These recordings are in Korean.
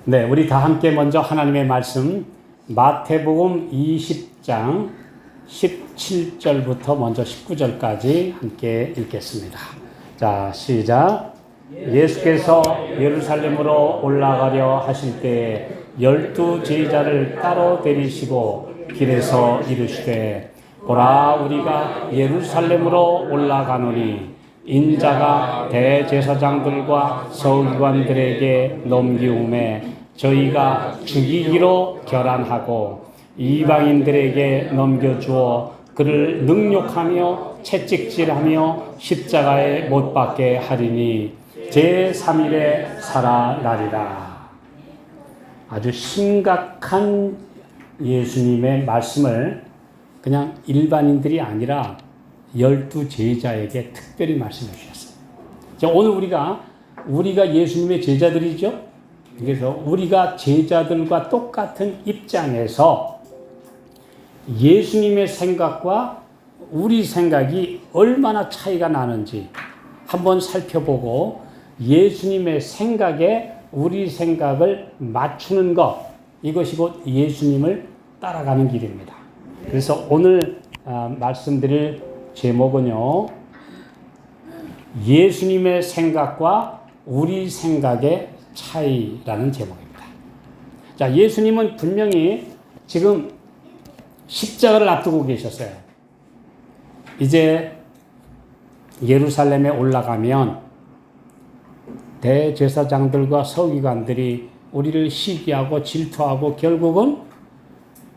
네, 우리 다 함께 먼저 하나님의 말씀 마태복음 20장 17절부터 먼저 19절까지 함께 읽겠습니다. 자, 시작. 예수께서 예루살렘으로 올라가려 하실 때에 12 제자를 따로 데리시고 길에서 이르시되 보라, 우리가 예루살렘으로 올라가노니 인자가 대제사장들과 서기관들에게 넘기움에 저희가 죽이기로 결안하고 이방인들에게 넘겨주어 그를 능욕하며 채찍질하며 십자가에 못 박게 하리니 제3일에 살아나리라. 아주 심각한 예수님의 말씀을 그냥 일반인들이 아니라 12 제자에게 특별히 말씀해 주셨어요. 자, 오늘 우리가 예수님의 제자들이죠. 그래서 우리가 제자들과 똑같은 입장에서 예수님의 생각과 우리 생각이 얼마나 차이가 나는지 한번 살펴보고 예수님의 생각에 우리 생각을 맞추는 것, 이것이 곧 예수님을 따라가는 길입니다. 그래서 오늘 말씀드릴 제목은요, 예수님의 생각과 우리 생각의 차이라는 제목입니다. 자, 예수님은 분명히 지금 십자가를 앞두고 계셨어요. 이제 예루살렘에 올라가면 대제사장들과 서기관들이 우리를 시기하고 질투하고 결국은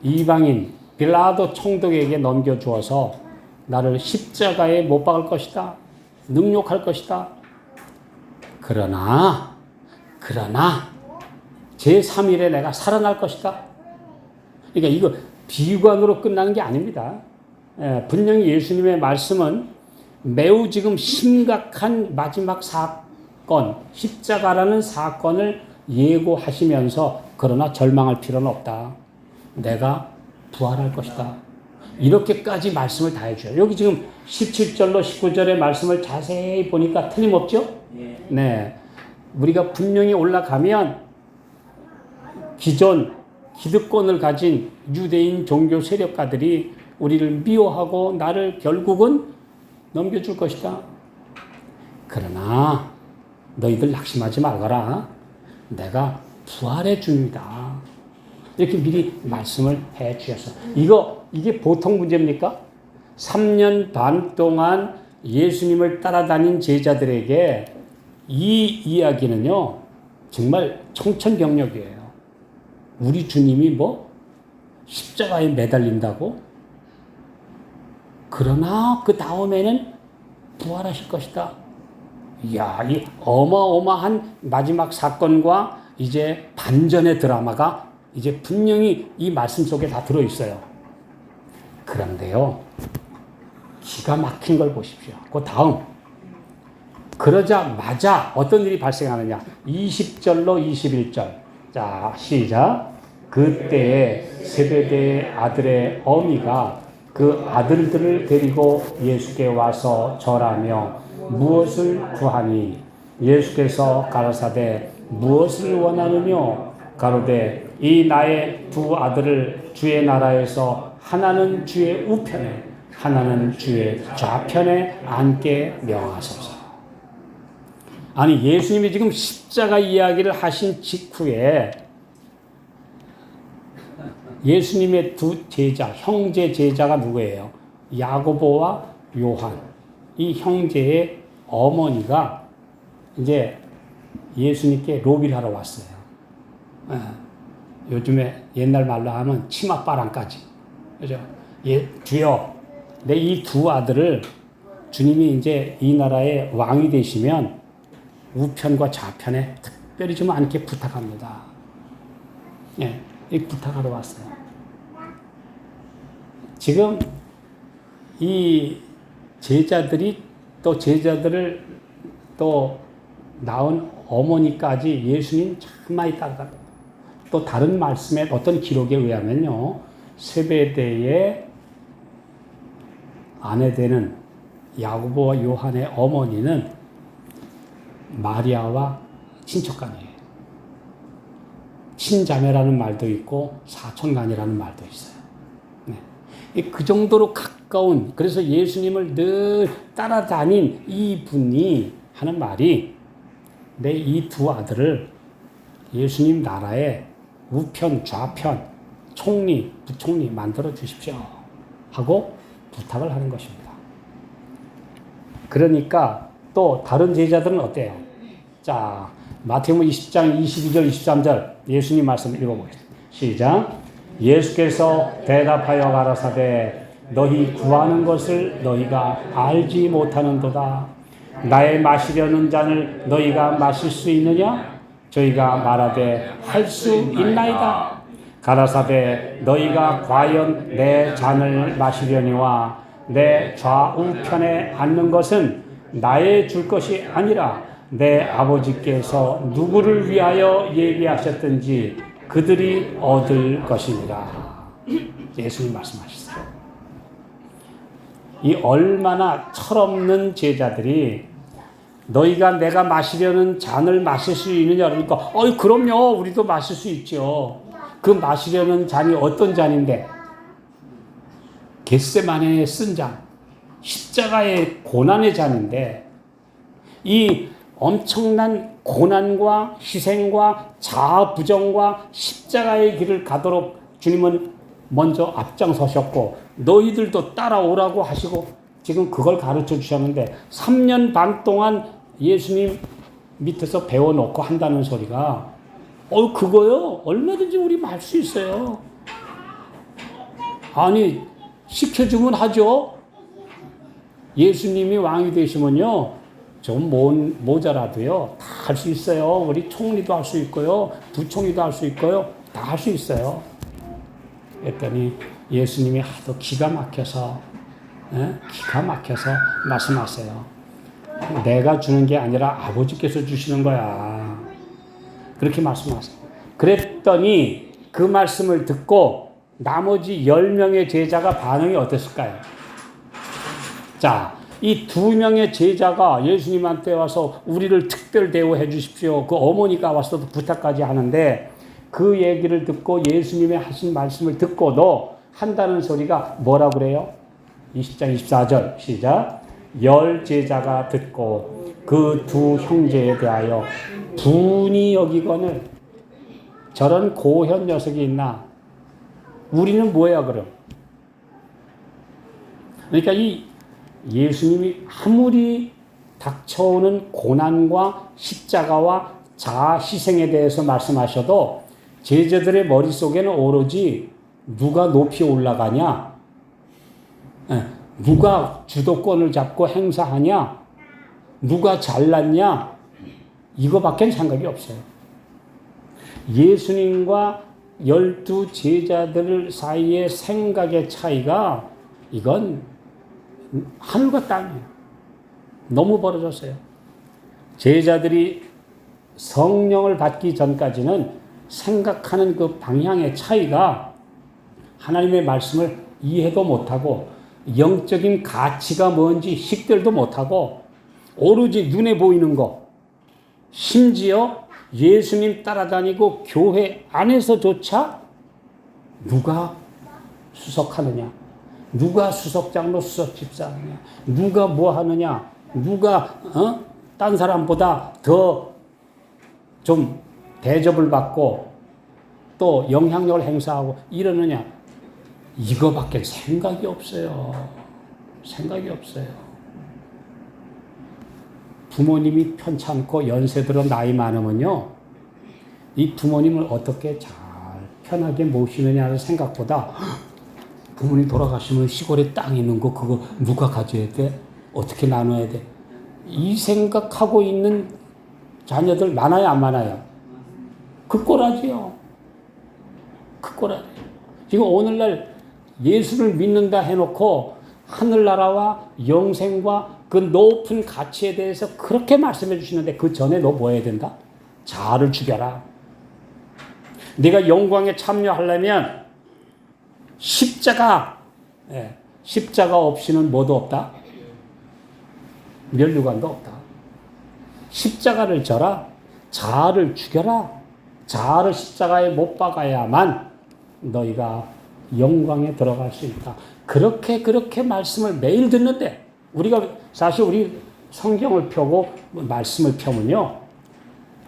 이방인 빌라도 총독에게 넘겨주어서 나를 십자가에 못 박을 것이다. 능욕할 것이다. 그러나 제3일에 내가 살아날 것이다. 그러니까 이거 비관으로 끝나는 게 아닙니다. 분명히 예수님의 말씀은 매우 지금 심각한 마지막 사건, 십자가라는 사건을 예고하시면서 그러나 절망할 필요는 없다. 내가 부활할 것이다. 이렇게까지 말씀을 다 해줘요. 여기 지금 17절로 19절의 말씀을 자세히 보니까 틀림없죠? 네. 우리가 분명히 올라가면 기존 기득권을 가진 유대인 종교 세력가들이 우리를 미워하고 나를 결국은 넘겨줄 것이다. 그러나 너희들 낙심하지 말거라. 내가 부활의 주님이다. 이렇게 미리 말씀을 해 주셔서 이게 보통 문제입니까? 3년 반 동안 예수님을 따라다닌 제자들에게 이 이야기는요, 정말 청천벽력이에요. 우리 주님이 십자가에 매달린다고? 그러나 그 다음에는 부활하실 것이다. 이야, 이 어마어마한 마지막 사건과 이제 반전의 드라마가 이제 분명히 이 말씀 속에 다 들어있어요. 그런데요, 기가 막힌 걸 보십시오. 그 다음, 그러자마자 어떤 일이 발생하느냐. 20절로 21절. 자, 시작. 그때에 세베대의 아들의 어미가 그 아들들을 데리고 예수께 와서 절하며 무엇을 구하니 예수께서 가라사대 무엇을 원하느뇨 가로되 이 나의 두 아들을 주의 나라에서 하나는 주의 우편에 하나는 주의 좌편에 앉게 명하소서. 아니, 예수님이 지금 십자가 이야기를 하신 직후에 예수님의 두 제자, 형제 제자가 누구예요? 야고보와 요한. 이 형제의 어머니가 이제 예수님께 로비를 하러 왔어요. 요즘에 옛날 말로 하면 치맛바람까지. 그죠? 주여, 내 이 두 아들을 주님이 이제 이 나라의 왕이 되시면 우편과 좌편에 특별히 좀 앉게 부탁합니다. 예, 이 부탁하러 왔어요. 지금 이 제자들이 또 제자들을 또 낳은 어머니까지 예수님 참 많이 따라가. 또 다른 말씀에 어떤 기록에 의하면요, 세베대의 아내 되는 야고보와 요한의 어머니는 마리아와 친척간이에요. 친자매라는 말도 있고 사촌간이라는 말도 있어요. 네. 그 정도로 가까운, 그래서 예수님을 늘 따라다닌 이분이 하는 말이 내 이 두 아들을 예수님 나라의 우편, 좌편, 총리, 부총리 만들어 주십시오 하고 부탁을 하는 것입니다. 그러니까 또 다른 제자들은 어때요? 자, 마태복음 20장 22절 23절 예수님 말씀 읽어보겠습니다. 시작. 예수께서 대답하여 가라사대 너희 구하는 것을 너희가 알지 못하는도다. 나의 마시려는 잔을 너희가 마실 수 있느냐? 저희가 말하되 할 수 있나이다. 가라사대 너희가 과연 내 잔을 마시려니와 내 좌우편에 앉는 것은 나의 줄 것이 아니라 내 아버지께서 누구를 위하여 얘기하셨든지 그들이 얻을 것이니라. 예수님 말씀하셨어요. 이 얼마나 철없는 제자들이 너희가 내가 마시려는 잔을 마실 수 있느냐 그러니까 그럼요 우리도 마실 수 있죠. 그 마시려는 잔이 어떤 잔인데? 겟세마네에 쓴 잔, 십자가의 고난의 잔인데 이 엄청난 고난과 희생과 자아 부정과 십자가의 길을 가도록 주님은 먼저 앞장서셨고 너희들도 따라오라고 하시고 지금 그걸 가르쳐 주셨는데 3년 반 동안 예수님 밑에서 배워놓고 한다는 소리가 그거요? 얼마든지 우리 할 수 있어요. 아니 시켜주면 하죠. 예수님이 왕이 되시면요 좀 모자라도요 다 할 수 있어요. 우리 총리도 할 수 있고요 부총리도 할 수 있고요 다 할 수 있어요. 그랬더니 예수님이 하도 기가 막혀서 말씀하세요. 내가 주는 게 아니라 아버지께서 주시는 거야. 그렇게 말씀하세요. 그랬더니 그 말씀을 듣고 나머지 10명의 제자가 반응이 어땠을까요? 자, 이 2명의 제자가 예수님한테 와서 우리를 특별 대우해 주십시오. 그 어머니가 와서 부탁까지 하는데 그 얘기를 듣고 예수님의 하신 말씀을 듣고도 한다는 소리가 뭐라 그래요? 20장 24절 시작. 10 제자가 듣고 그 2 형제에 대하여 분이 여기거늘 저런 고현 녀석이 있나? 우리는 뭐야 그럼? 그러니까 이 예수님이 아무리 닥쳐오는 고난과 십자가와 자아 희생에 대해서 말씀하셔도 제자들의 머릿속에는 오로지 누가 높이 올라가냐? 누가 주도권을 잡고 행사하냐? 누가 잘났냐? 이거밖에 생각이 없어요. 예수님과 12 제자들 사이의 생각의 차이가 이건 하늘과 땅이에요. 너무 벌어졌어요. 제자들이 성령을 받기 전까지는 생각하는 그 방향의 차이가 하나님의 말씀을 이해도 못하고 영적인 가치가 뭔지 식별도 못하고 오로지 눈에 보이는 거, 심지어 예수님 따라다니고 교회 안에서조차 누가 수석하느냐, 누가 수석장로 수석집사하느냐, 누가 뭐 하느냐, 누가 딴 사람보다 더 좀 대접을 받고 또 영향력을 행사하고 이러느냐, 이거밖에 생각이 없어요. 생각이 없어요. 부모님이 편찮고 연세 들어 나이 많으면요, 이 부모님을 어떻게 잘 편하게 모시느냐는 생각보다 부모님 돌아가시면 시골에 땅 있는 거 그거 누가 가져야 돼? 어떻게 나눠야 돼? 이 생각하고 있는 자녀들 많아요, 안 많아요? 그 꼴하지요. 그 꼴하지. 지금 오늘날 예수를 믿는다 해놓고 하늘나라와 영생과 그 높은 가치에 대해서 그렇게 말씀해 주시는데 그 전에 너 뭐 해야 된다? 자아를 죽여라. 네가 영광에 참여하려면 십자가 없이는 뭐도 없다? 면류관도 없다. 십자가를 져라. 자아를 죽여라. 자아를 십자가에 못 박아야만 너희가 영광에 들어갈 수 있다. 그렇게 말씀을 매일 듣는데 우리가 사실 우리 성경을 펴고 말씀을 펴면요.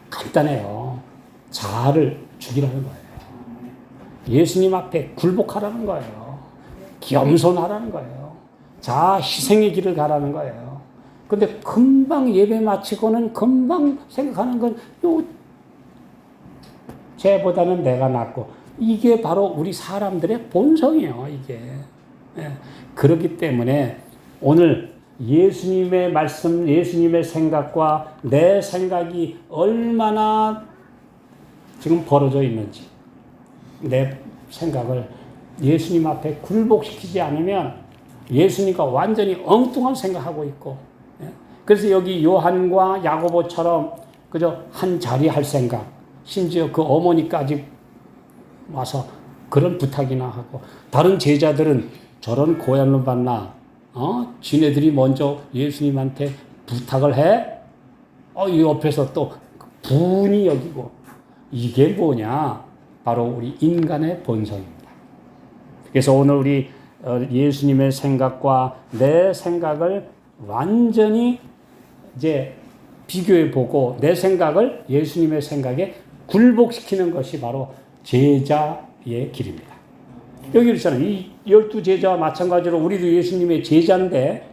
간단해요. 자아를 죽이라는 거예요. 예수님 앞에 굴복하라는 거예요. 겸손하라는 거예요. 자아 희생의 길을 가라는 거예요. 근데 금방 예배 마치고는 금방 생각하는 건 요 쟤보다는 내가 낫고 이게 바로 우리 사람들의 본성이에요. 이게. 예. 그렇기 때문에 오늘 예수님의 말씀, 예수님의 생각과 내 생각이 얼마나 지금 벌어져 있는지 내 생각을 예수님 앞에 굴복시키지 않으면 예수님과 완전히 엉뚱한 생각하고 있고 그래서 여기 요한과 야고보처럼 그저 한 자리 할 생각 심지어 그 어머니까지 와서 그런 부탁이나 하고 다른 제자들은 저런 고난을 받나 지네들이 먼저 예수님한테 부탁을 해? 이 옆에서 또 분이 여기고 이게 뭐냐? 바로 우리 인간의 본성입니다. 그래서 오늘 우리 예수님의 생각과 내 생각을 완전히 이제 비교해 보고 내 생각을 예수님의 생각에 굴복시키는 것이 바로 제자의 길입니다. 여기 있잖아요. 이 12제자와 마찬가지로 우리도 예수님의 제자인데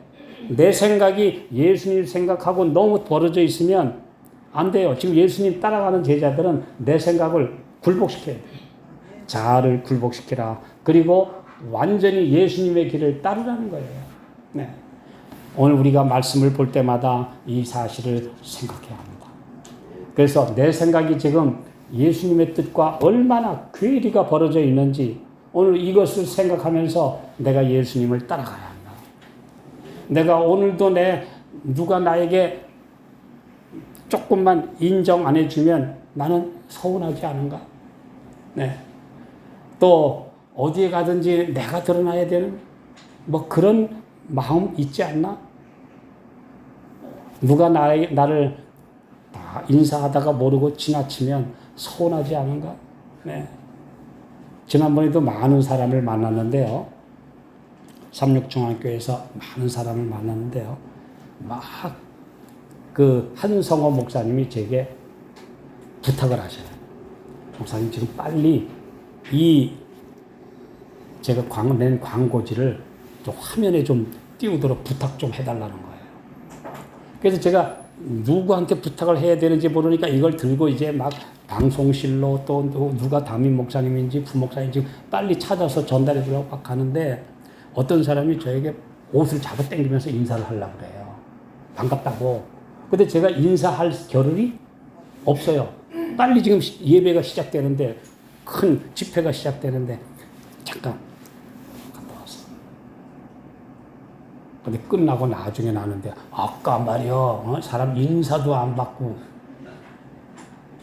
내 생각이 예수님 생각하고 너무 벌어져 있으면 안 돼요. 지금 예수님 따라가는 제자들은 내 생각을 굴복시켜야 돼요. 자아를 굴복시키라. 그리고 완전히 예수님의 길을 따르라는 거예요. 네. 오늘 우리가 말씀을 볼 때마다 이 사실을 생각해야 합니다. 그래서 내 생각이 지금 예수님의 뜻과 얼마나 괴리가 벌어져 있는지 오늘 이것을 생각하면서 내가 예수님을 따라가야 한다. 내가 오늘도 누가 나에게 조금만 인정 안 해주면 나는 서운하지 않은가? 네. 또 어디에 가든지 내가 드러나야 되는 뭐 그런 마음 있지 않나? 누가 나를 다 인사하다가 모르고 지나치면 서운하지 않은가? 네. 지난번에도 많은 사람을 만났는데요. 삼육중앙교회에서 많은 사람을 만났는데요. 막 그 한성호 목사님이 제게 부탁을 하셔요. 목사님 지금 빨리 제가 낸 광고지를 좀 화면에 좀 띄우도록 부탁 좀 해달라는 거예요. 그래서 제가 누구한테 부탁을 해야 되는지 모르니까 이걸 들고 이제 막 방송실로 또 누가 담임 목사님인지 부목사님인지 빨리 찾아서 전달해 주려고 막 가는데 어떤 사람이 저에게 옷을 잡아 당기면서 인사를 하려고 그래요. 반갑다고. 근데 제가 인사할 겨를이 없어요. 빨리 지금 예배가 시작되는데 큰 집회가 시작되는데 잠깐 갔다 왔어. 근데 끝나고 나중에 나는데 아까 말이요 사람 인사도 안 받고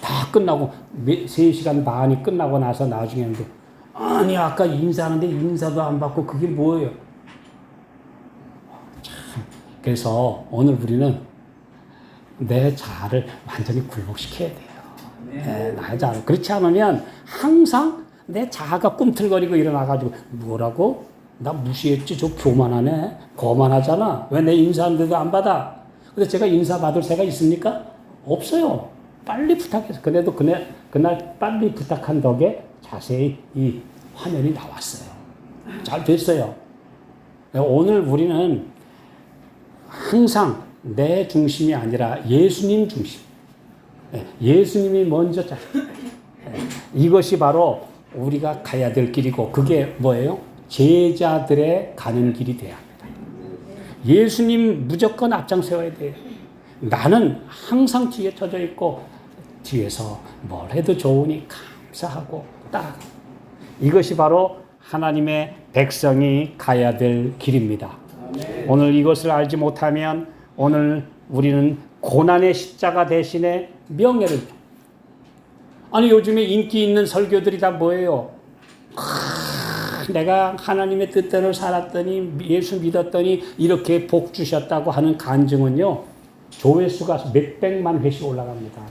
다 끝나고 3시간 반이 끝나고 나서 나중에 했는데 아니 아까 인사하는데 인사도 안 받고 그게 뭐예요? 참 그래서 오늘 우리는 내 자아를 완전히 굴복시켜야 돼요. 네, 나의 자아. 그렇지 않으면 항상 내 자아가 꿈틀거리고 일어나가지고 뭐라고? 나 무시했지? 저 교만하네? 거만하잖아? 왜 내 인사하는데도 안 받아? 근데 제가 인사 받을 새가 있습니까? 없어요. 빨리 부탁해서. 그래도 그날 빨리 부탁한 덕에 자세히 이 화면이 나왔어요. 잘 됐어요. 오늘 우리는 항상 내 중심이 아니라 예수님 중심. 예수님이 먼저 이것이 바로 우리가 가야 될 길이고 그게 뭐예요? 제자들의 가는 길이 돼야 합니다. 예수님 무조건 앞장서야 돼요. 나는 항상 뒤에 쳐져 있고 뒤에서 뭘 해도 좋으니 감사하고 따라가. 이것이 바로 하나님의 백성이 가야 될 길입니다. 오늘 이것을 알지 못하면 오늘 우리는 고난의 십자가 대신에 명예를 아니 요즘에 인기 있는 설교들이 다 뭐예요? 내가 하나님의 뜻대로 살았더니 예수 믿었더니 이렇게 복 주셨다고 하는 간증은요 조회수가 몇백만 회씩 올라갑니다.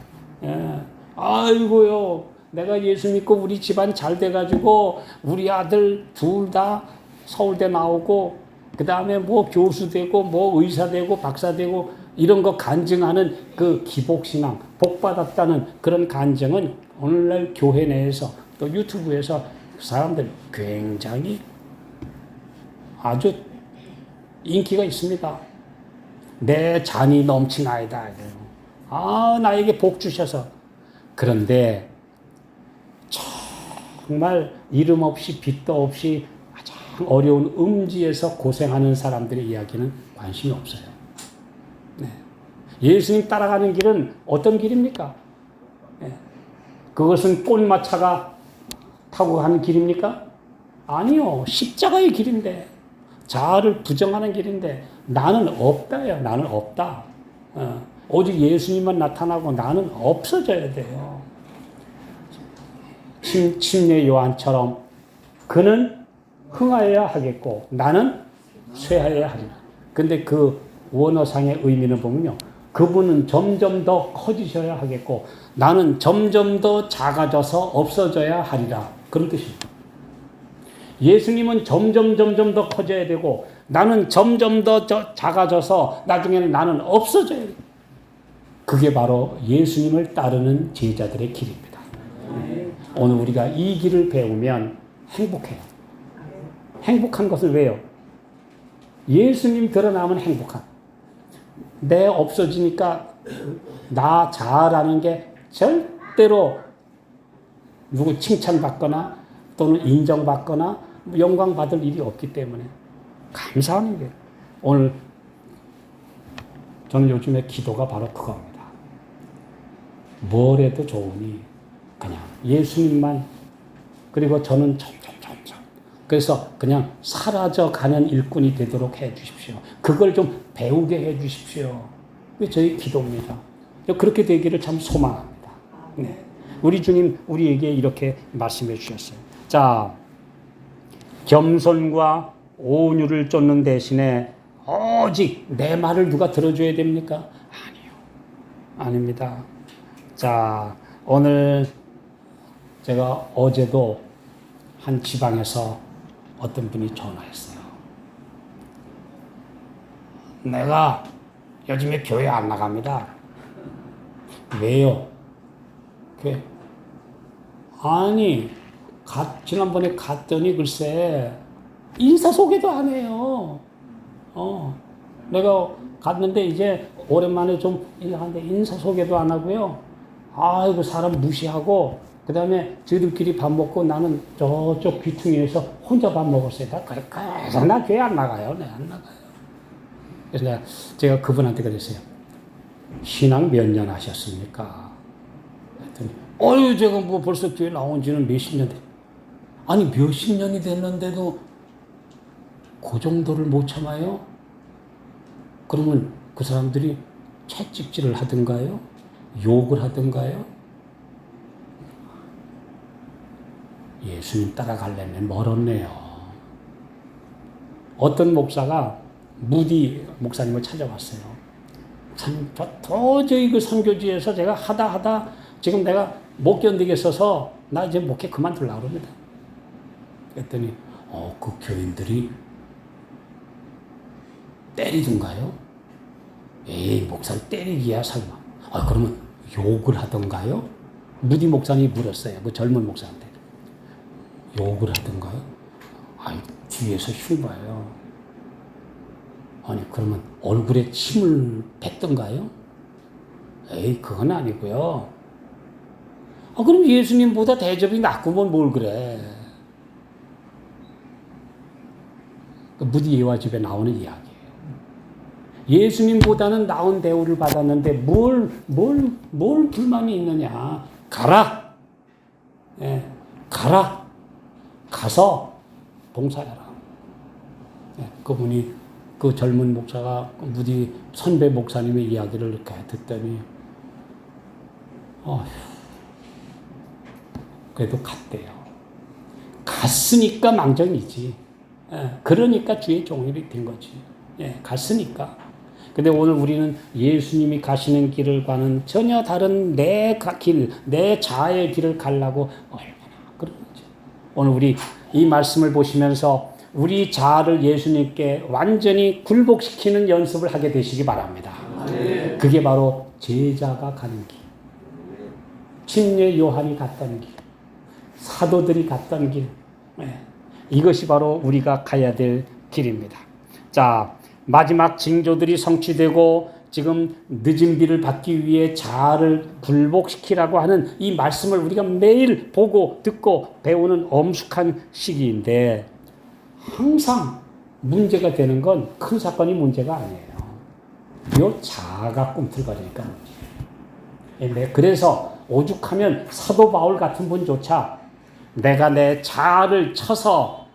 예. 아이고요 내가 예수 믿고 우리 집안 잘 돼가지고 우리 아들 둘 다 서울대 나오고 그 다음에 뭐 교수 되고 뭐 의사 되고 박사 되고 이런 거 간증하는 그 기복신앙, 복 받았다는 그런 간증은 오늘날 교회 내에서 또 유튜브에서 사람들 굉장히 아주 인기가 있습니다. 내 잔이 넘치나이다. 아, 나에게 복 주셔서. 그런데 정말 이름 없이 빚도 없이 가장 어려운 음지에서 고생하는 사람들의 이야기는 관심이 없어요. 네. 예수님 따라가는 길은 어떤 길입니까? 네. 그것은 꼰마차가 타고 가는 길입니까? 아니요. 십자가의 길인데, 자아를 부정하는 길인데, 나는 없다요. 나는 없다. 오직 예수님만 나타나고 나는 없어져야 돼요. 침례 요한처럼 그는 흥하여야 하겠고 나는 쇠하여야 하리라. 근데 그 원어상의 의미는 보면요. 그분은 점점 더 커지셔야 하겠고 나는 점점 더 작아져서 없어져야 하리라. 그런 뜻입니다. 예수님은 점점 더 커져야 되고 나는 점점 더 작아져서 나중에는 나는 없어져야 돼. 그게 바로 예수님을 따르는 제자들의 길입니다. 오늘 우리가 이 길을 배우면 행복해요. 행복한 것은 왜요? 예수님 드러나면 행복한. 내 없어지니까 나 자아라는 게 절대로 누구 칭찬받거나 또는 인정받거나 영광받을 일이 없기 때문에 감사하는 게 오늘 저는 요즘에 기도가 바로 그겁니다. 뭘 해도 좋으니 그냥 예수님만 그리고 저는 점점 그래서 그냥 사라져가는 일꾼이 되도록 해 주십시오. 그걸 좀 배우게 해 주십시오. 그게 저희 기도입니다. 그렇게 되기를 참 소망합니다. 네. 우리 주님 우리에게 이렇게 말씀해 주셨어요. 자, 겸손과 온유를 쫓는 대신에 오직 내 말을 누가 들어줘야 됩니까? 아니요. 아닙니다. 자, 오늘 제가 어제도 한 지방에서 어떤 분이 전화했어요. 내가 요즘에 교회 안 나갑니다. 왜요? 아니, 지난번에 갔더니 글쎄 인사소개도 안 해요. 내가 갔는데 이제 오랜만에 좀 하는데 인사소개도 안 하고요. 아이고 사람 무시하고 그 다음에 저희들끼리 밥 먹고 나는 저쪽 귀퉁이에서 혼자 밥 먹었어요. 그래서 나 교회 안 나가요. 네, 안 나가요. 그래서 제가 그분한테 그랬어요. 신앙 몇 년 하셨습니까? 그랬더니 제가 뭐 벌써 교회 나온 지는 몇십 년 됐어요. 아니 몇십 년이 됐는데도 그 정도를 못 참아요? 그러면 그 사람들이 채찍질을 하든가요? 욕을 하든가요? 예수님 따라가려면 멀었네요. 어떤 목사가 무디 목사님을 찾아왔어요. 목사님, 저 도저히 그 선교지에서 제가 하다 지금 내가 못 견디겠어서 나 이제 목회 그만두려고 합니다. 그랬더니 그 교인들이 때리던가요? 에이, 목사를 때리기야 설마. 그러면 욕을 하던가요? 무디 목사님이 물었어요. 그 젊은 목사한테. 욕을 하던가요? 뒤에서 흉봐요. 아니, 그러면 얼굴에 침을 뱉던가요? 에이, 그건 아니고요. 그럼 예수님보다 대접이 낮구먼 뭘 그래. 그 무디 예화 집에 나오는 이야기예요. 예수님보다는 나은 대우를 받았는데 뭘 불만이 있느냐. 가라. 예, 가라. 가서 봉사해라. 예, 그분이 그 젊은 목사가 무디 선배 목사님의 이야기를 이렇게 듣더니 그래도 갔대요. 갔으니까 망정이지. 예, 그러니까 주의 종일이 된 거지. 예, 갔으니까. 근데 오늘 우리는 예수님이 가시는 길을 가는 전혀 다른 내 길, 내 자아의 길을 가려고 얼마나 그러는지. 오늘 우리 이 말씀을 보시면서 우리 자아를 예수님께 완전히 굴복시키는 연습을 하게 되시기 바랍니다. 그게 바로 제자가 가는 길. 침례 요한이 갔던 길. 사도들이 갔던 길. 이것이 바로 우리가 가야 될 길입니다. 자, 마지막 징조들이 성취되고 지금 늦은 비를 받기 위해 자아를 굴복시키라고 하는 이 말씀을 우리가 매일 보고 듣고 배우는 엄숙한 시기인데 항상 문제가 되는 건 큰 사건이 문제가 아니에요. 요 자아가 꿈틀거리니까 문제예요. 그래서 오죽하면 사도 바울 같은 분조차 내가 내 자아를 쳐서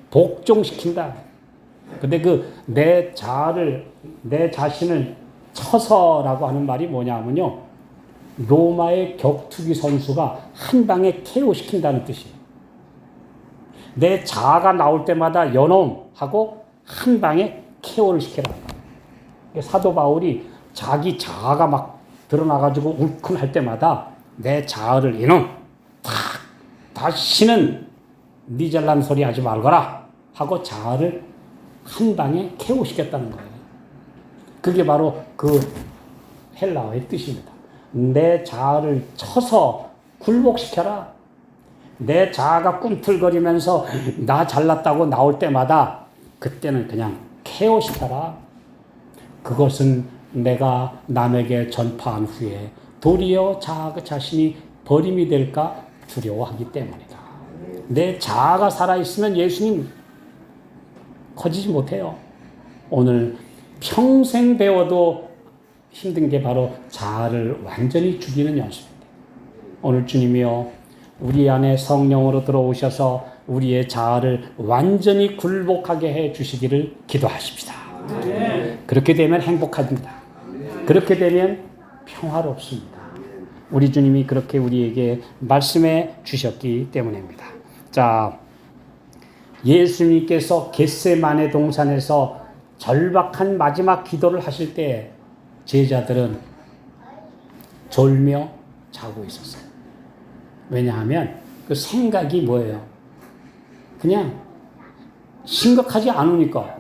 복종시킨다. 근데 내 자아를, 내 자신을 쳐서라고 하는 말이 뭐냐면요. 로마의 격투기 선수가 한 방에 KO시킨다는 뜻이에요. 내 자아가 나올 때마다 연홈하고 한 방에 KO를 시켜라. 사도 바울이 자기 자아가 막 드러나가지고 울컥할 때마다 내 자아를 이놈 다시는 니 잘난 소리 하지 말거라 하고 자아를 한 방에 KO시켰다는 거예요. 그게 바로 그 헬라어의 뜻입니다. 내 자아를 쳐서 굴복시켜라. 내 자아가 꿈틀거리면서 나 잘났다고 나올 때마다 그때는 그냥 KO시켜라. 그것은 내가 남에게 전파한 후에 도리어 자아 자신이 버림이 될까 두려워하기 때문이다. 내 자아가 살아있으면 예수님 커지지 못해요. 오늘 평생 배워도 힘든 게 바로 자아를 완전히 죽이는 연습입니다. 오늘 주님이요, 우리 안에 성령으로 들어오셔서 우리의 자아를 완전히 굴복하게 해 주시기를 기도하십시다. 그렇게 되면 행복합니다. 그렇게 되면 평화롭습니다. 우리 주님이 그렇게 우리에게 말씀해 주셨기 때문입니다. 자, 예수님께서 겟세마네 동산에서 절박한 마지막 기도를 하실 때 제자들은 졸며 자고 있었어요. 왜냐하면 그 생각이 뭐예요? 그냥 심각하지 않으니까.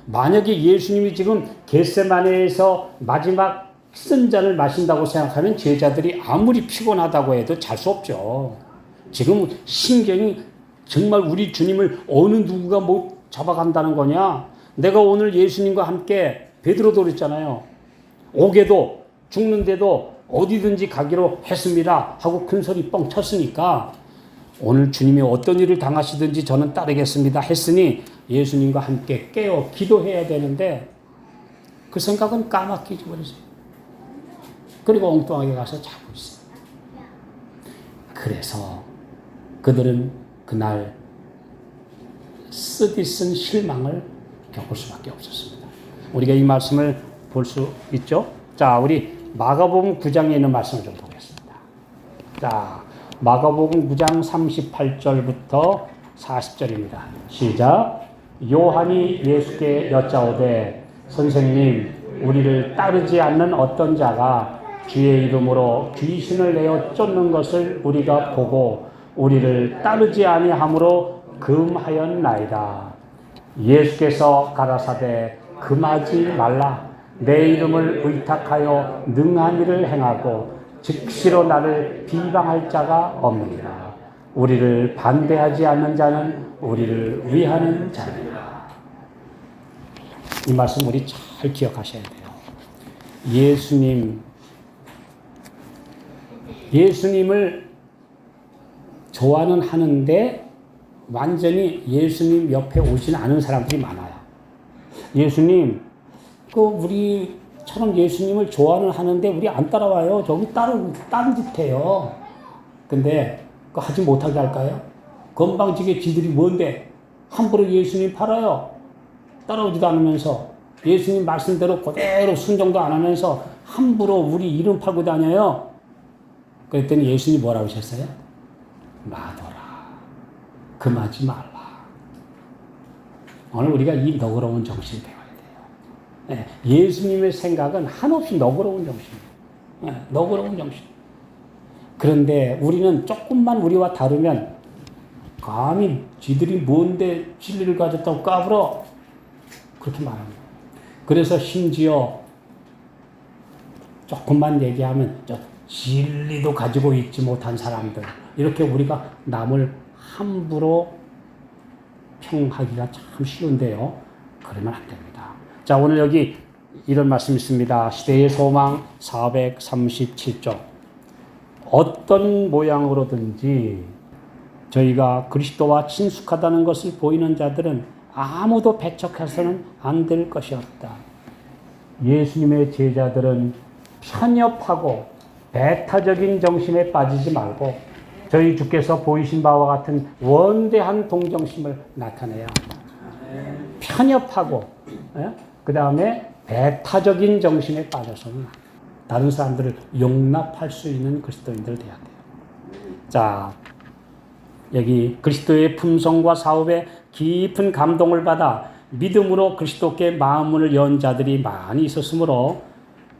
만약에 예수님이 지금 겟세마네에서 마지막 쓴 잔을 마신다고 생각하면 제자들이 아무리 피곤하다고 해도 잘 수 없죠. 지금 신경이 정말 우리 주님을 어느 누구가 못 잡아간다는 거냐? 내가 오늘 예수님과 함께 베드로도 그랬잖아요. 오게도 죽는데도 어디든지 가기로 했습니다 하고 큰 소리 뻥 쳤으니까 오늘 주님이 어떤 일을 당하시든지 저는 따르겠습니다 했으니 예수님과 함께 깨어 기도해야 되는데 그 생각은 까맣게 잊어버렸어요. 그리고 엉뚱하게 가서 자고 있어요. 그래서 그들은 그날 쓰디쓴 실망을 겪을 수밖에 없었습니다. 우리가 이 말씀을 볼 수 있죠? 자, 우리 마가복음 9장에 있는 말씀을 좀 보겠습니다. 자, 마가복음 9장 38절부터 40절입니다. 시작. 요한이 예수께 여짜오되 선생님, 우리를 따르지 않는 어떤 자가 주의 이름으로 귀신을 내어 쫓는 것을 우리가 보고 우리를 따르지 아니하므로 금하였나이다. 예수께서 가라사대 금하지 말라. 내 이름을 의탁하여 능한 일을 행하고 즉시로 나를 비방할 자가 없느니라. 우리를 반대하지 않는 자는 우리를 위하는 자니라. 이 말씀 우리 잘 기억하셔야 돼요. 예수님을 좋아는 하는데 완전히 예수님 옆에 오진 않은 사람들이 많아요. 예수님, 우리처럼 예수님을 좋아는 하는데 우리 안 따라와요. 저기 딴 짓 해요. 근데 그거 하지 못하게 할까요? 건방지게 지들이 뭔데 함부로 예수님 팔아요. 따라오지도 않으면서 예수님 말씀대로 그대로 순종도 안 하면서 함부로 우리 이름 팔고 다녀요. 그랬더니 예수님이 뭐라고 하셨어요? 놔둬라. 금하지 말라. 오늘 우리가 이 너그러운 정신을 배워야 돼요. 예수님의 생각은 한없이 너그러운 정신이에요. 너그러운 정신. 그런데 우리는 조금만 우리와 다르면 감히 지들이 뭔데 진리를 가졌다고 까불어. 그렇게 말합니다. 그래서 심지어 조금만 얘기하면 진리도 가지고 있지 못한 사람들, 이렇게 우리가 남을 함부로 평하기가 참 쉬운데요. 그러면 안 됩니다. 자, 오늘 여기 이런 말씀이 있습니다. 시대의 소망 437쪽. 어떤 모양으로든지 저희가 그리스도와 친숙하다는 것을 보이는 자들은 아무도 배척해서는 안 될 것이 없다. 예수님의 제자들은 편협하고 배타적인 정신에 빠지지 말고 저희 주께서 보이신 바와 같은 원대한 동정심을 나타내야 합니다. 편협하고 그 다음에 배타적인 정신에 빠져서는 다른 사람들을 용납할 수 있는 그리스도인들 돼야 돼요. 자, 여기 그리스도의 품성과 사업에 깊은 감동을 받아 믿음으로 그리스도께 마음문을 연 자들이 많이 있었으므로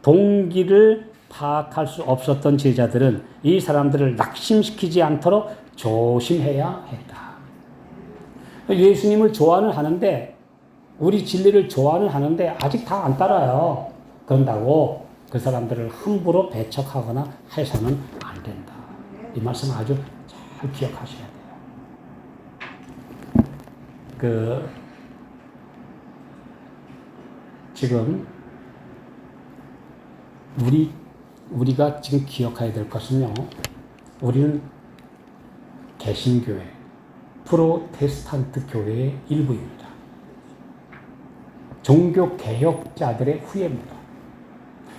동기를 파악할 수 없었던 제자들은 이 사람들을 낙심시키지 않도록 조심해야 했다. 예수님을 좋아는 하는데, 우리 진리를 좋아는 하는데 아직 다 안 따라요. 그런다고 그 사람들을 함부로 배척하거나 해서는 안 된다. 이 말씀 아주 잘 기억하셔야 돼요. 지금 우리가 지금 기억해야 될 것은요, 우리는 개신교회, 프로테스탄트 교회의 일부입니다. 종교개혁자들의 후예입니다.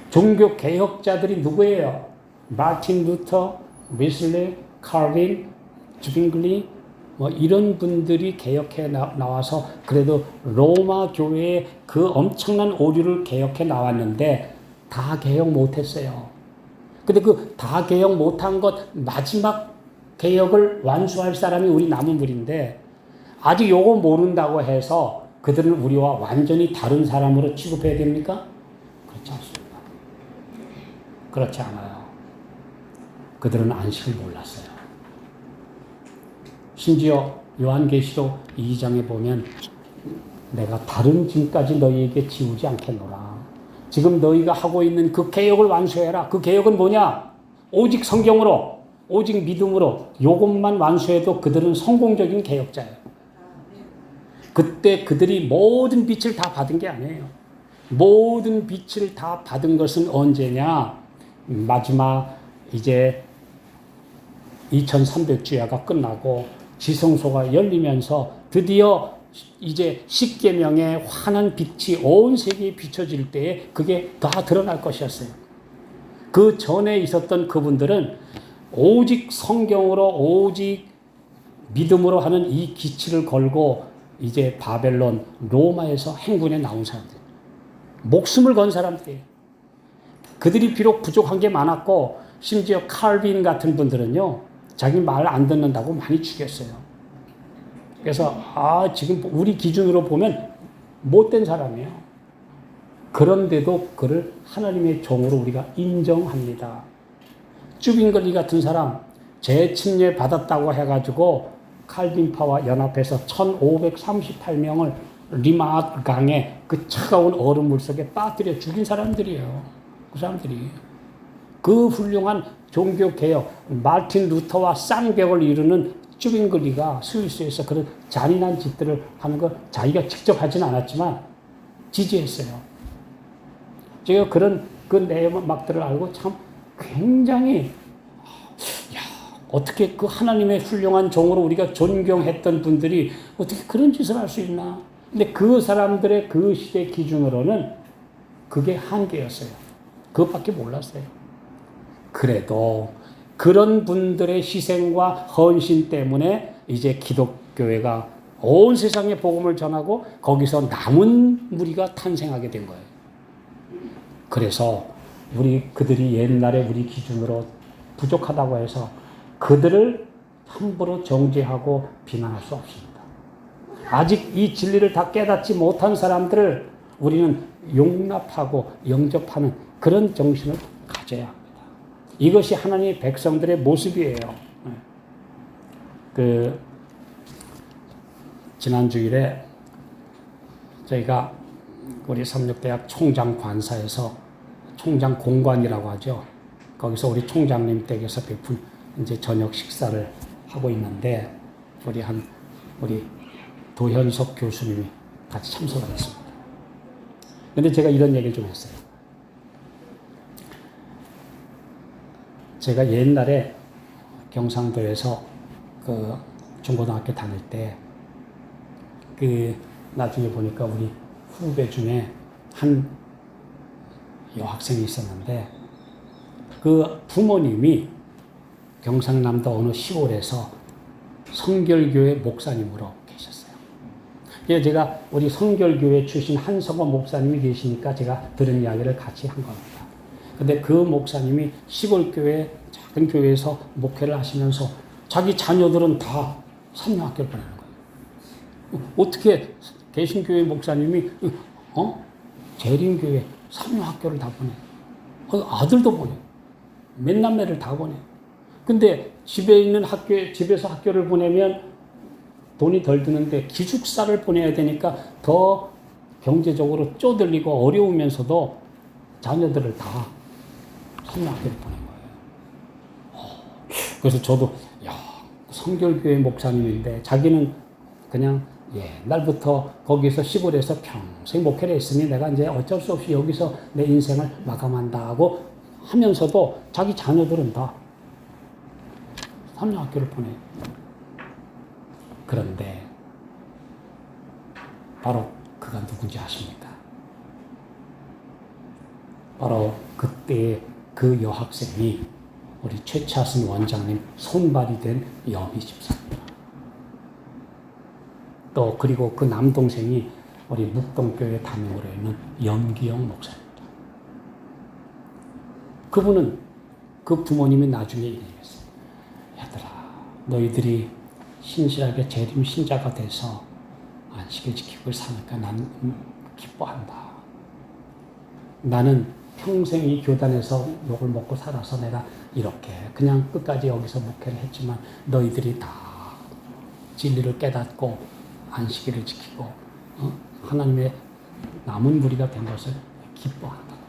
종교개혁자들이 누구예요? 마틴 루터, 웨슬리, 칼빈, 주빙글리, 이런 분들이 개혁해 나와서 그래도 로마 교회의 그 엄청난 오류를 개혁해 나왔는데 다 개혁 못했어요. 근데 그 다 개혁 못한 것 마지막 개혁을 완수할 사람이 우리 남은 분인데, 아직 요거 모른다고 해서 그들은 우리와 완전히 다른 사람으로 취급해야 됩니까? 그렇지 않습니다. 그렇지 않아요. 그들은 안식을 몰랐어요. 심지어 요한계시록 2장에 보면 내가 다른 짐까지 너희에게 지우지 않겠노라. 지금 너희가 하고 있는 그 개혁을 완수해라. 그 개혁은 뭐냐? 오직 성경으로, 오직 믿음으로 요것만 완수해도 그들은 성공적인 개혁자예요. 그때 그들이 모든 빛을 다 받은 게 아니에요. 모든 빛을 다 받은 것은 언제냐? 마지막 이제 2300주야가 끝나고 지성소가 열리면서 드디어 이제 십계명의 환한 빛이 온 세계에 비춰질 때에 그게 다 드러날 것이었어요. 그 전에 있었던 그분들은 오직 성경으로, 오직 믿음으로 하는 이 기치를 걸고 이제 바벨론, 로마에서 행군에 나온 사람들, 목숨을 건 사람들이에요. 그들이 비록 부족한 게 많았고, 심지어 칼빈 같은 분들은요, 자기 말 안 듣는다고 많이 죽였어요. 그래서 지금 우리 기준으로 보면 못된 사람이에요. 그런데도 그를 하나님의 종으로 우리가 인정합니다. 쭈빙글리 같은 사람 재침례 받았다고 해가지고 칼빈파와 연합해서 1538명을 리마트 강에 그 차가운 얼음 물속에 빠뜨려 죽인 사람들이에요. 그 사람들이. 그 훌륭한 종교개혁, 마틴 루터와 쌍벽을 이루는 쭈빙글리가 스위스에서 그런 잔인한 짓들을 하는 걸 자기가 직접 하진 않았지만 지지했어요. 제가 그런 그 내막들을 알고 참 굉장히, 어떻게 그 하나님의 훌륭한 종으로 우리가 존경했던 분들이 어떻게 그런 짓을 할 수 있나. 근데 그 사람들의 그 시대 기준으로는 그게 한계였어요. 그것밖에 몰랐어요. 그래도 그런 분들의 희생과 헌신 때문에 이제 기독교회가 온 세상에 복음을 전하고 거기서 남은 무리가 탄생하게 된 거예요. 그래서 그들이 옛날에 우리 기준으로 부족하다고 해서 그들을 함부로 정죄하고 비난할 수 없습니다. 아직 이 진리를 다 깨닫지 못한 사람들을 우리는 용납하고 영접하는 그런 정신을 가져야 합니다. 이것이 하나님의 백성들의 모습이에요. 지난 주일에 저희가 우리 삼육대학 총장 관사에서 총장 공관이라고 하죠. 거기서 우리 총장님 댁에서 베푼 이제 저녁 식사를 하고 있는데 우리 도현석 교수님이 같이 참석하셨습니다. 근데 제가 이런 얘기를 좀 했어요. 제가 옛날에 경상도에서 중고등학교 다닐 때 나중에 보니까 우리 후배 중에 한 여학생이 있었는데 그 부모님이 경상남도 어느 시골에서 성결교회 목사님으로 계셨어요. 그래서 제가 우리 성결교회 출신 한성호 목사님이 계시니까 제가 들은 이야기를 같이 한 겁니다. 근데 그 목사님이 시골교회 작은 교회에서 목회를 하시면서 자기 자녀들은 다 삼류학교를 보내는 거예요. 어떻게 개신교회 목사님이 재림교회 삼류학교를 다 보내. 아들도 보내. 맨남매를 다 보내. 근데 집에서 학교를 보내면 돈이 덜 드는데 기숙사를 보내야 되니까 더 경제적으로 쪼들리고 어려우면서도 자녀들을 다 삼류학교를 보낸 거예요. 그래서 저도 성결교회 목사님인데 자기는 그냥 옛날부터 거기서 시골에서 평생 목회를 했으니 내가 이제 어쩔 수 없이 여기서 내 인생을 마감한다고 하면서도 자기 자녀들은 다 삼류학교를 보내요. 그런데 바로 그가 누군지 아십니까? 바로 그때 그 여학생이 우리 최차순 원장님 손발이 된 여비 집사입니다. 또 그리고 그 남동생이 우리 묵동교회 담임으로 있는 염기영 목사입니다. 그분은 그 부모님이 나중에 얘기했어요. 얘들아, 너희들이 신실하게 재림 신자가 돼서 안식일 지키고 사니까 난 기뻐한다. 나는 평생 이 교단에서 욕을 먹고 살아서 내가 이렇게 그냥 끝까지 여기서 목회를 했지만 너희들이 다 진리를 깨닫고 안식일을 지키고 하나님의 남은 무리가 된 것을 기뻐한다고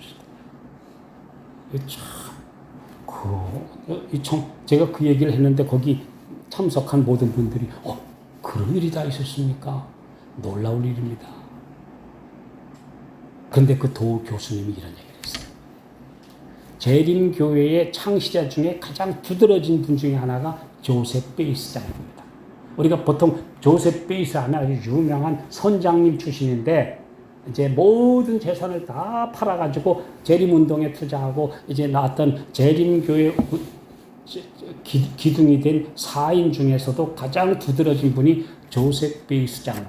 하시더라고요. 제가 그 얘기를 했는데 거기 참석한 모든 분들이 그런 일이 다 있었습니까? 놀라운 일입니다. 그런데 그 도 교수님이 이런 얘기를 했어요. 재림교회의 창시자 중에 가장 두드러진 분 중에 하나가 조셉 베이스장입니다. 우리가 보통 조셉 베이스 하면 아주 유명한 선장님 출신인데 이제 모든 재산을 다 팔아가지고 재림운동에 투자하고 이제 나왔던 재림교회 기둥이 된 4인 중에서도 가장 두드러진 분이 조셉 베이스 장로.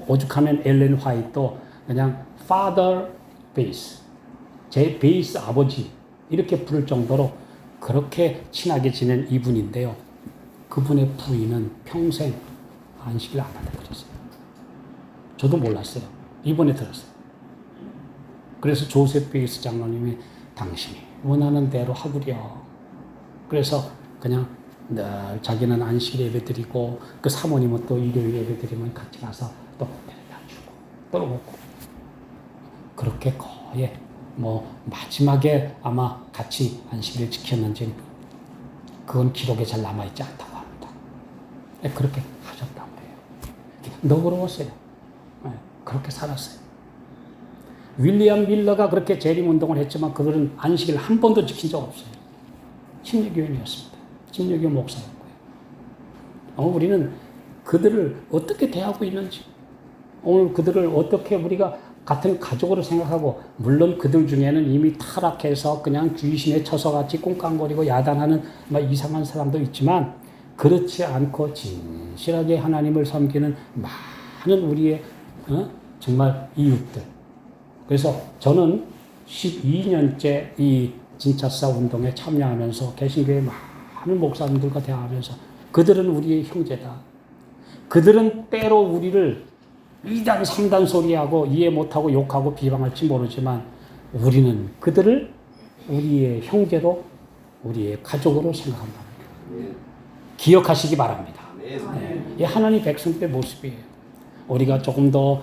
오죽하면 엘렌 화이트도 그냥 Father 베이스, 제 베이스 아버지 이렇게 부를 정도로 그렇게 친하게 지낸 이분인데요. 그분의 부인은 평생 안식일 안 한다고 그랬어요. 저도 몰랐어요. 이번에 들었어요. 그래서 조셉 베이스 장로님이 당신이 원하는 대로 하구려. 그래서 그냥 늘 자기는 안식일 예배 드리고 그 사모님은 또 일요일 예배 드리면 같이 가서 또 데려다 주고 또 먹고 그렇게 거의 마지막에 아마 같이 안식일을 지켰는지 그건 기록에 잘 남아있지 않다고 합니다. 그렇게 하셨다고 해요. 너그러웠어요. 그렇게 살았어요. 윌리엄 밀러가 그렇게 재림운동을 했지만 그들은 안식일 한 번도 지킨 적 없어요. 침례교인이었습니다. 침례교 목사였고요. 우리는 그들을 어떻게 대하고 있는지, 오늘 그들을 어떻게 우리가 같은 가족으로 생각하고, 물론 그들 중에는 이미 타락해서 그냥 귀신에 처서같이 꽁깡거리고 야단하는 이상한 사람도 있지만, 그렇지 않고 진실하게 하나님을 섬기는 많은 우리의 정말 이웃들. 그래서 저는 12년째 이 진짜사 운동에 참여하면서 개신교회 많은 목사님들과 대화하면서 그들은 우리의 형제다. 그들은 때로 우리를 2단, 3단 소리하고 이해 못하고 욕하고 비방할지 모르지만 우리는 그들을 우리의 형제로 우리의 가족으로 생각한다. 기억하시기 바랍니다. 이 하나님 백성들의 모습이에요. 우리가 조금 더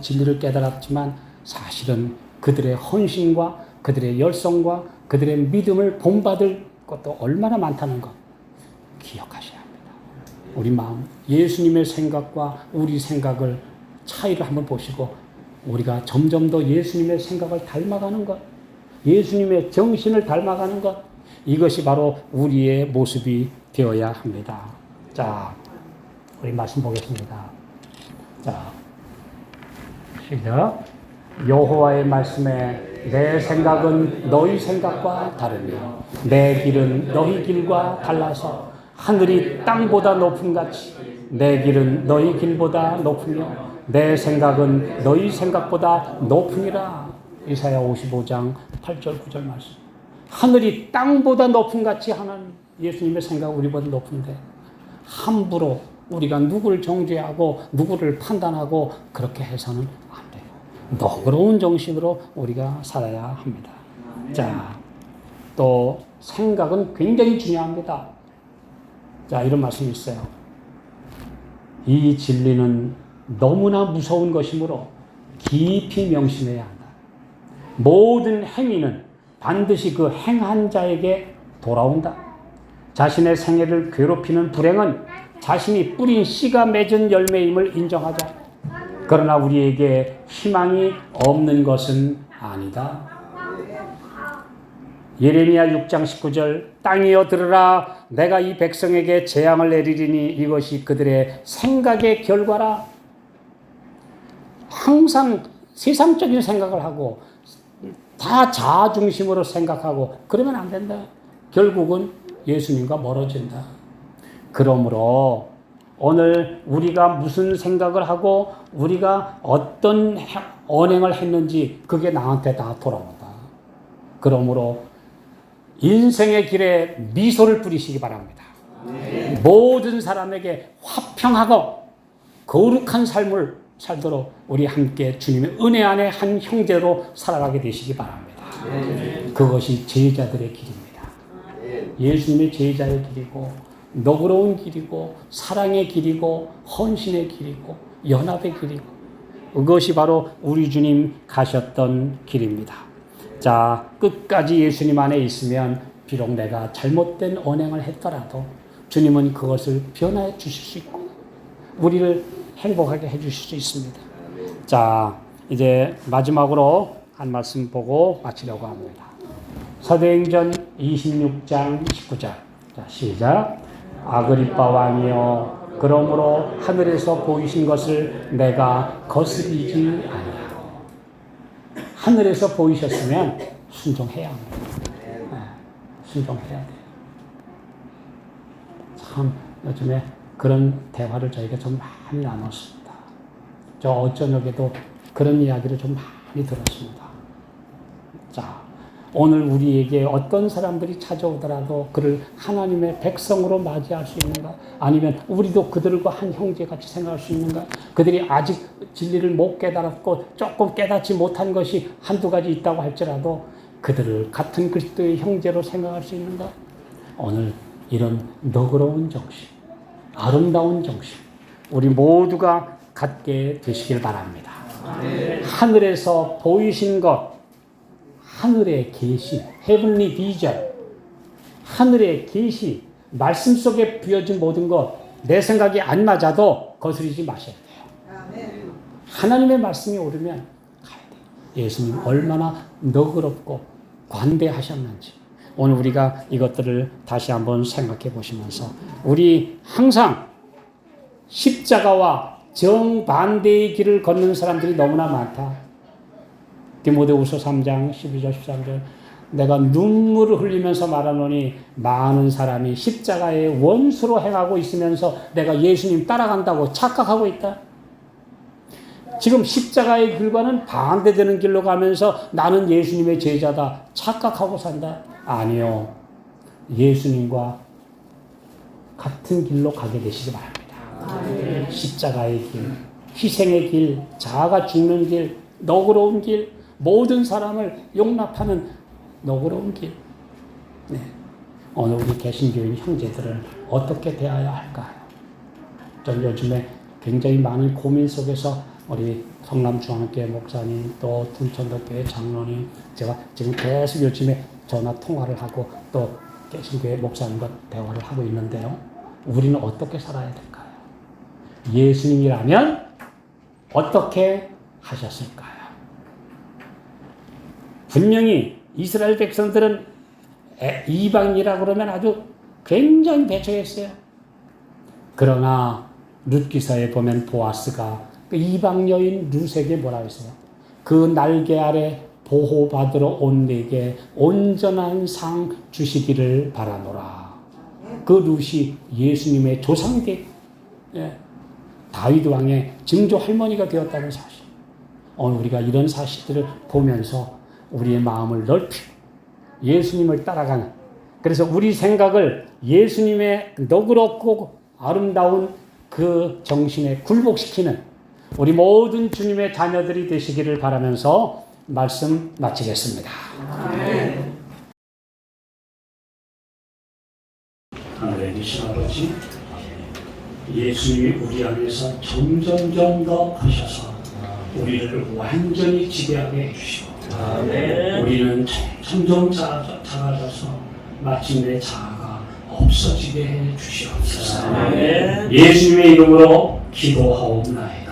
진리를 깨달았지만 사실은 그들의 헌신과 그들의 열성과 그들의 믿음을 본받을 것도 얼마나 많다는 것 기억하셔야 합니다. 우리 마음, 예수님의 생각과 우리 생각을 차이를 한번 보시고 우리가 점점 더 예수님의 생각을 닮아가는 것, 예수님의 정신을 닮아가는 것, 이것이 바로 우리의 모습이 되어야 합니다. 자, 우리 말씀 보겠습니다. 자, 시작. 여호와의 말씀에 내 생각은 너희 생각과 다르며 내 길은 너희 길과 달라서 하늘이 땅보다 높음 같이 내 길은 너희 길보다 높으며 내 생각은 너희 생각보다 높으니라. 이사야 55장 8절 9절 말씀. 하늘이 땅보다 높음 같이 하는 예수님의 생각 우리보다 높은데 함부로 우리가 누구를 정죄하고 누구를 판단하고 그렇게 해서는 안 돼요. 너그러운 정신으로 우리가 살아야 합니다. 자, 또 생각은 굉장히 중요합니다. 자, 이런 말씀이 있어요. 이 진리는 너무나 무서운 것이므로 깊이 명심해야 한다. 모든 행위는 반드시 그 행한 자에게 돌아온다. 자신의 생애를 괴롭히는 불행은 자신이 뿌린 씨가 맺은 열매임을 인정하자. 그러나 우리에게 희망이 없는 것은 아니다. 예레미야 6장 19절 땅이여 들으라 내가 이 백성에게 재앙을 내리리니 이것이 그들의 생각의 결과라. 항상 세상적인 생각을 하고 다 자아 중심으로 생각하고 그러면 안 된다. 결국은 예수님과 멀어진다. 그러므로 오늘 우리가 무슨 생각을 하고 우리가 어떤 언행을 했는지 그게 나한테 다 돌아온다. 그러므로 인생의 길에 미소를 뿌리시기 바랍니다. 모든 사람에게 화평하고 거룩한 삶을 살도록 우리 함께 주님의 은혜 안에 한 형제로 살아가게 되시기 바랍니다. 그것이 제자들의 길입니다. 예수님의 제자의 길이고 너그러운 길이고 사랑의 길이고 헌신의 길이고 연합의 길이고 그것이 바로 우리 주님 가셨던 길입니다. 자, 끝까지 예수님 안에 있으면 비록 내가 잘못된 언행을 했더라도 주님은 그것을 변화해 주실 수 있고 우리를 행복하게 해 주실 수 있습니다. 자, 이제 마지막으로 한 말씀 보고 마치려고 합니다. 사도행전 26장 19절. 자, 시작. 아그리빠 왕이여 그러므로 하늘에서 보이신 것을 내가 거스리지 아니하고. 하늘에서 보이셨으면 순종해야 합니다. 순종해야 돼요. 참 요즘에 그런 대화를 저희가 좀 많이 나눴습니다. 저 저녁에도 그런 이야기를 좀 많이 들었습니다. 자, 오늘 우리에게 어떤 사람들이 찾아오더라도 그를 하나님의 백성으로 맞이할 수 있는가? 아니면 우리도 그들과 한 형제같이 생각할 수 있는가? 그들이 아직 진리를 못 깨달았고 조금 깨닫지 못한 것이 한두 가지 있다고 할지라도 그들을 같은 그리스도의 형제로 생각할 수 있는가? 오늘 이런 너그러운 정신, 아름다운 정신 우리 모두가 갖게 되시길 바랍니다. 하늘에서 보이신 것, 하늘의 계시, 헤븐리 비전, 하늘의 계시, 말씀 속에 비어진 모든 것, 내 생각이 안 맞아도 거스르지 마셔야 돼요. 하나님의 말씀이 오르면 가야 돼요. 예수님 얼마나 너그럽고 관대하셨는지 오늘 우리가 이것들을 다시 한번 생각해 보시면서 우리 항상 십자가와 정반대의 길을 걷는 사람들이 너무나 많다. 디모데후서 3장 12절 13절 내가 눈물을 흘리면서 말하노니 많은 사람이 십자가의 원수로 행하고 있으면서 내가 예수님 따라간다고 착각하고 있다. 지금 십자가의 길과는 반대되는 길로 가면서 나는 예수님의 제자다 착각하고 산다. 아니요. 예수님과 같은 길로 가게 되시기 바랍니다. 십자가의 길, 희생의 길, 자아가 죽는 길, 너그러운 길, 모든 사람을 용납하는 너그러운 길. 네. 오늘 우리 개신교인 형제들은 어떻게 대해야 할까요? 전 요즘에 굉장히 많은 고민 속에서 우리 성남중앙교회 목사님 또 둔천도교회 장로님 제가 지금 계속 요즘에 전화 통화를 하고 또 개신교회 목사님과 대화를 하고 있는데요. 우리는 어떻게 살아야 될까요? 예수님이라면 어떻게 하셨을까요? 분명히 이스라엘 백성들은 이방이라고 그러면 아주 굉장히 배척했어요. 그러나 룻기서에 보면 보아스가 그 이방 여인 룻에게 뭐라고 했어요? 그 날개 아래 보호받으러 온 내게 온전한 상 주시기를 바라노라. 그 룻이 예수님의 조상대, 다윗 왕의 증조 할머니가 되었다는 사실. 오늘 우리가 이런 사실들을 보면서 우리의 마음을 넓히고 예수님을 따라가는, 그래서 우리 생각을 예수님의 너그럽고 아름다운 그 정신에 굴복시키는 우리 모든 주님의 자녀들이 되시기를 바라면서 말씀 마치겠습니다. 하늘에 계신 아버지, 예수님이 우리 안에서 점점점 더 크셔서 우리를 완전히 지배하게 해주시고, 우리는 점점 작아져서 마침내 자아가 없어지게 해 주시옵소서. 예수님의 이름으로 기도하옵나이다.